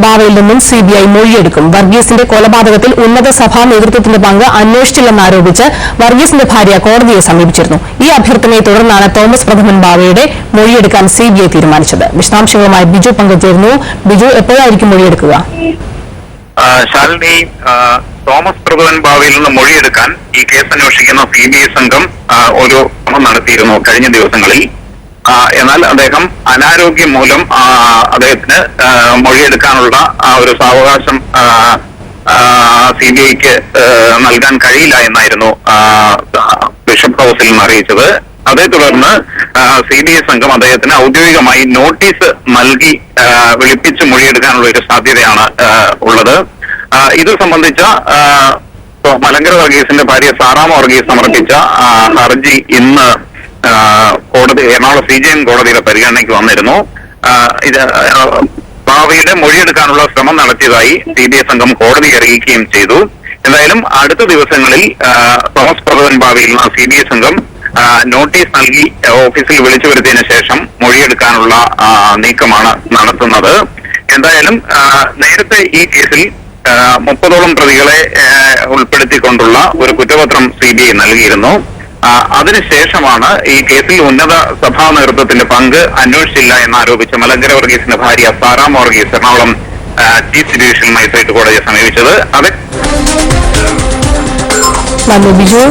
ബാവയിൽ നിന്നും സിബിഐ മൊഴിയെടുക്കും. വർഗീസിന്റെ കൊലപാതകത്തിൽ ഉന്നത സഭാ നേതൃത്വത്തിന്റെ പങ്ക് അന്വേഷിച്ചില്ലെന്നാരോപിച്ച് വർഗീസിന്റെ ഭാര്യ കോടതിയെ സമീപിച്ചിരുന്നു. ഈ അഭ്യർത്ഥനയെ തുടർന്നാണ് തോമസ് പ്രഥമൻ ബാവയുടെ മൊഴിയെടുക്കാൻ സിബിഐ തീരുമാനിച്ചത്. വിശദാംശങ്ങളുമായി ബിജു പങ്കുചേരുന്നു. ബിജു, എപ്പോഴായിരിക്കും മൊഴിയെടുക്കുക? ശാലിനി, തോമസ് പ്രഥമൻ ബാവയിൽ നിന്ന് മൊഴിയെടുക്കാൻ ഈ കേസ് അന്വേഷിക്കുന്ന സിബിഐ സംഘം ഒരു ശ്രമം നടത്തിയിരുന്നു കഴിഞ്ഞ ദിവസങ്ങളിൽ. എന്നാൽ അദ്ദേഹം അനാരോഗ്യം മൂലം അദ്ദേഹത്തിന് മൊഴിയെടുക്കാനുള്ള ഒരു സാവകാശം സിബിഐക്ക് നൽകാൻ കഴിയില്ല എന്നായിരുന്നു ബിഷപ്പ് ഹൌസിൽ നിന്ന് അറിയിച്ചത്. അതേ തുടർന്ന് സിബിഐ സംഘം അദ്ദേഹത്തിന് ഔദ്യോഗികമായി നോട്ടീസ് നൽകി വിളിപ്പിച്ച് മൊഴിയെടുക്കാനുള്ള ഒരു സാധ്യതയാണ് ഉള്ളത്. ഇത് സംബന്ധിച്ച മലങ്കര വർഗീസിന്റെ ഭാര്യ സാറാമ വർഗീസ് സമർപ്പിച്ച ഹർജി ഇന്ന് എറണാകുളം CJN കോടതിയുടെ പരിഗണനയ്ക്ക് വന്നിരുന്നു. ഇത് ഭാവിയുടെ മൊഴിയെടുക്കാനുള്ള ശ്രമം നടത്തിയതായി CBI സംഘം കോടതി അറിയിക്കുകയും ചെയ്തു. എന്തായാലും അടുത്ത ദിവസങ്ങളിൽ തോമസ് പ്രഥമൻ ബാവയിൽ നിന്ന് CBI സംഘം നോട്ടീസ് നൽകി ഓഫീസിൽ വിളിച്ചു വരുത്തിയതിനു ശേഷം മൊഴിയെടുക്കാനുള്ള നീക്കമാണ് നടത്തുന്നത്. എന്തായാലും നേരത്തെ ഈ കേസിൽ 30ഓളം പ്രതികളെ ഉൾപ്പെടുത്തിക്കൊണ്ടുള്ള ഒരു കുറ്റപത്രം CBI നൽകിയിരുന്നു. അതിനുശേഷമാണ് ഈ കേസിൽ ഉന്നത സഭാ നേതൃത്വത്തിന്റെ പങ്ക് അന്വേഷിച്ചില്ല എന്നാരോപിച്ച് മലങ്കര വർഗീസിന്റെ ഭാര്യ Saramma Varghese Ernakulam chief judicial magistrate കോടതിയെ സമീപിച്ചത്. ബിജു